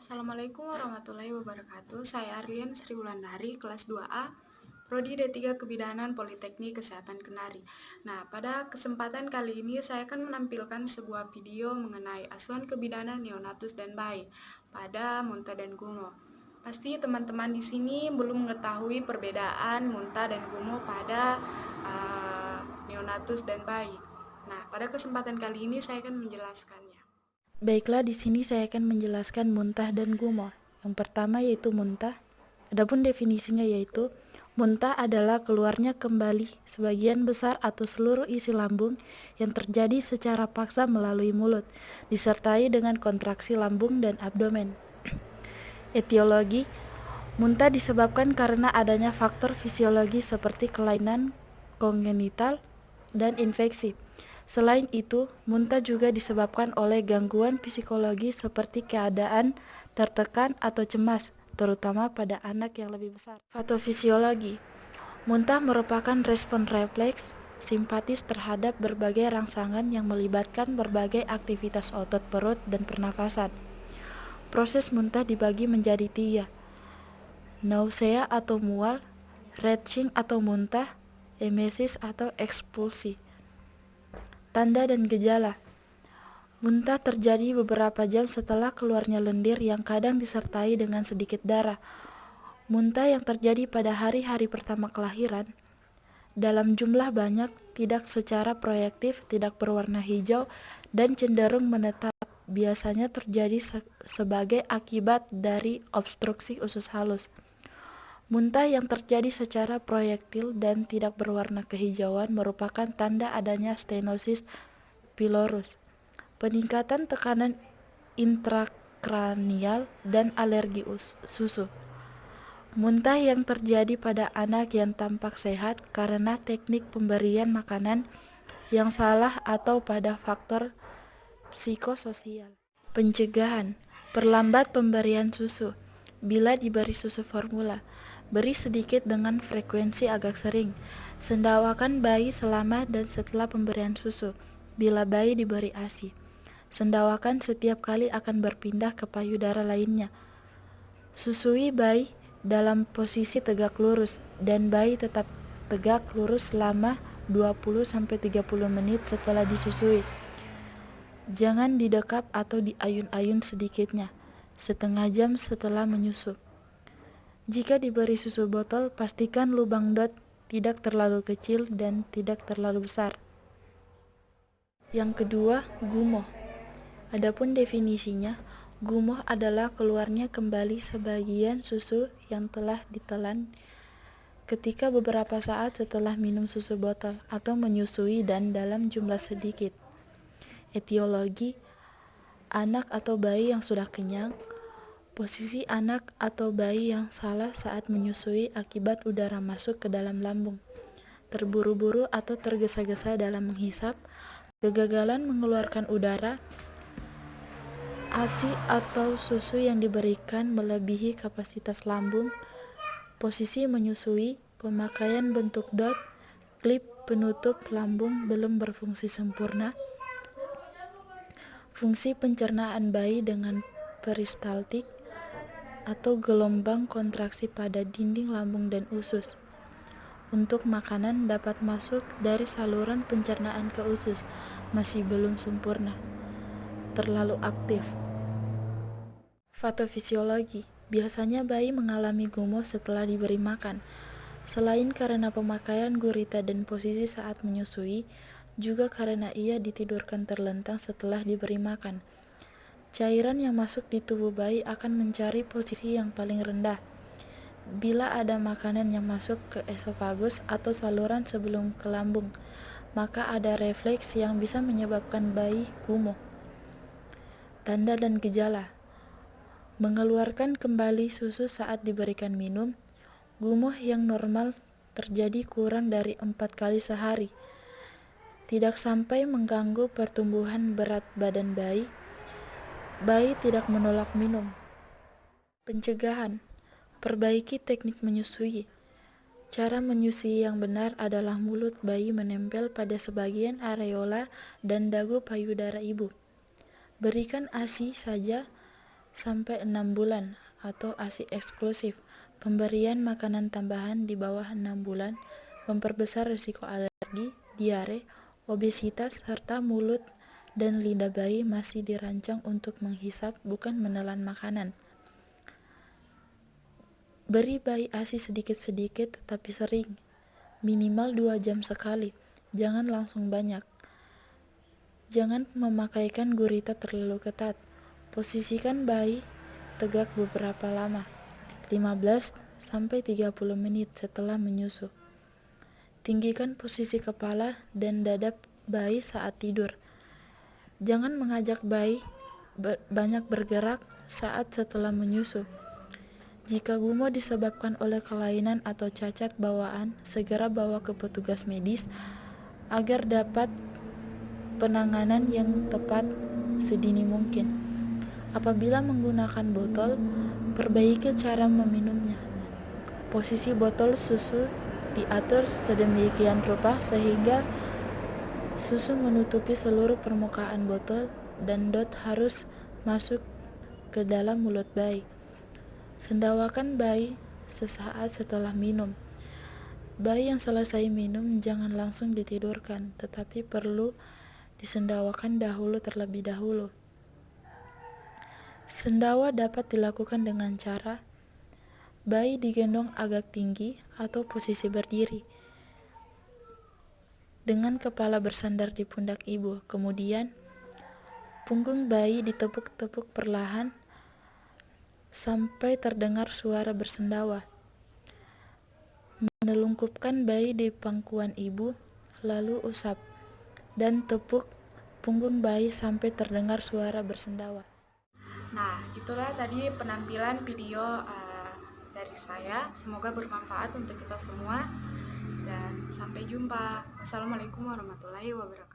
Assalamualaikum warahmatullahi wabarakatuh. Saya Arlien Sri Wulandari, kelas 2A, Prodi D3 Kebidanan Politeknik Kesehatan Kendari. Nah, pada kesempatan kali ini saya akan menampilkan sebuah video mengenai asuhan kebidanan neonatus dan bayi pada muntah dan gumo. Pasti teman-teman di sini belum mengetahui perbedaan muntah dan gumo pada neonatus dan bayi. Nah, pada kesempatan kali ini saya akan menjelaskannya. Baiklah, di sini saya akan menjelaskan muntah dan gumoh. Yang pertama yaitu muntah. Adapun definisinya yaitu muntah adalah keluarnya kembali sebagian besar atau seluruh isi lambung yang terjadi secara paksa melalui mulut, disertai dengan kontraksi lambung dan abdomen. Etiologi: muntah disebabkan karena adanya faktor fisiologis seperti kelainan kongenital dan infeksi. Selain itu, muntah juga disebabkan oleh gangguan psikologi seperti keadaan tertekan atau cemas, terutama pada anak yang lebih besar. Patofisiologi: muntah merupakan respon refleks simpatis terhadap berbagai rangsangan yang melibatkan berbagai aktivitas otot perut dan pernafasan. Proses muntah dibagi menjadi 3: nausea atau mual, retching atau muntah, emesis atau ekspulsi. Tanda dan gejala: muntah terjadi beberapa jam setelah keluarnya lendir yang kadang disertai dengan sedikit darah. Muntah yang terjadi pada hari-hari pertama kelahiran dalam jumlah banyak, tidak secara proyektif, tidak berwarna hijau, dan cenderung menetap. Biasanya terjadi sebagai akibat dari obstruksi usus halus. Muntah yang terjadi secara proyektil dan tidak berwarna kehijauan merupakan tanda adanya stenosis pylorus, peningkatan tekanan intrakranial, dan alergi susu. Muntah yang terjadi pada anak yang tampak sehat karena teknik pemberian makanan yang salah atau pada faktor psikososial. Pencegahan: perlambat pemberian susu. Bila diberi susu formula, beri sedikit dengan frekuensi agak sering. Sendawakan bayi selama dan setelah pemberian susu. Bila bayi diberi ASI, sendawakan setiap kali akan berpindah ke payudara lainnya. Susui bayi dalam posisi tegak lurus dan bayi tetap tegak lurus selama 20-30 menit setelah disusui. Jangan didekap atau diayun-ayun sedikitnya, setengah jam setelah menyusu. Jika diberi susu botol, pastikan lubang dot tidak terlalu kecil dan tidak terlalu besar. Yang kedua, gumoh. Adapun definisinya, gumoh adalah keluarnya kembali sebagian susu yang telah ditelan ketika beberapa saat setelah minum susu botol atau menyusui dan dalam jumlah sedikit. Etiologi: anak atau bayi yang sudah kenyang, posisi anak atau bayi yang salah saat menyusui akibat udara masuk ke dalam lambung, terburu-buru atau tergesa-gesa dalam menghisap, kegagalan mengeluarkan udara, ASI atau susu yang diberikan melebihi kapasitas lambung, posisi menyusui, pemakaian bentuk dot, klip penutup lambung belum berfungsi sempurna, fungsi pencernaan bayi dengan peristaltik atau gelombang kontraksi pada dinding lambung dan usus. Untuk makanan dapat masuk dari saluran pencernaan ke usus, masih belum sempurna, terlalu aktif. Patofisiologi: biasanya bayi mengalami gumoh setelah diberi makan. Selain karena pemakaian gurita dan posisi saat menyusui, juga karena ia ditidurkan terlentang setelah diberi makan. Cairan yang masuk di tubuh bayi akan mencari posisi yang paling rendah. Bila ada makanan yang masuk ke esofagus atau saluran sebelum ke lambung, maka ada refleks yang bisa menyebabkan bayi gumoh. Tanda dan gejala: mengeluarkan kembali susu saat diberikan minum. Gumoh yang normal terjadi kurang dari 4 kali sehari. Tidak sampai mengganggu pertumbuhan berat badan bayi. Bayi tidak menolak minum. Pencegahan: perbaiki teknik menyusui. Cara menyusui yang benar adalah mulut bayi menempel pada sebagian areola dan dagu payudara ibu. Berikan ASI saja sampai 6 bulan atau ASI eksklusif. Pemberian makanan tambahan di bawah 6 bulan memperbesar risiko alergi, diare, obesitas, serta mulut dan lidah bayi masih dirancang untuk menghisap bukan menelan makanan. Beri bayi ASI sedikit-sedikit tetapi sering, minimal 2 jam sekali, jangan langsung banyak. Jangan memakaikan gurita terlalu ketat. Posisikan bayi tegak beberapa lama, 15-30 menit setelah menyusu. Tinggikan posisi kepala dan dada bayi saat tidur. Jangan mengajak bayi banyak bergerak saat setelah menyusu. Jika gumo disebabkan oleh kelainan atau cacat bawaan, segera bawa ke petugas medis agar dapat penanganan yang tepat sedini mungkin. Apabila menggunakan botol, perbaiki cara meminumnya. Posisi botol susu diatur sedemikian rupa sehingga susu menutupi seluruh permukaan botol dan dot harus masuk ke dalam mulut bayi. Sendawakan bayi sesaat setelah minum. Bayi yang selesai minum jangan langsung ditidurkan, tetapi perlu disendawakan terlebih dahulu. Sendawa dapat dilakukan dengan cara bayi digendong agak tinggi atau posisi berdiri, dengan kepala bersandar di pundak ibu. Kemudian, punggung bayi ditepuk-tepuk perlahan sampai terdengar suara bersendawa. Menelungkupkan bayi di pangkuan ibu, lalu usap dan tepuk punggung bayi sampai terdengar suara bersendawa. Nah, itulah tadi penampilan video dari saya. Semoga bermanfaat untuk kita semua dan sampai jumpa. Wassalamualaikum warahmatullahi wabarakatuh.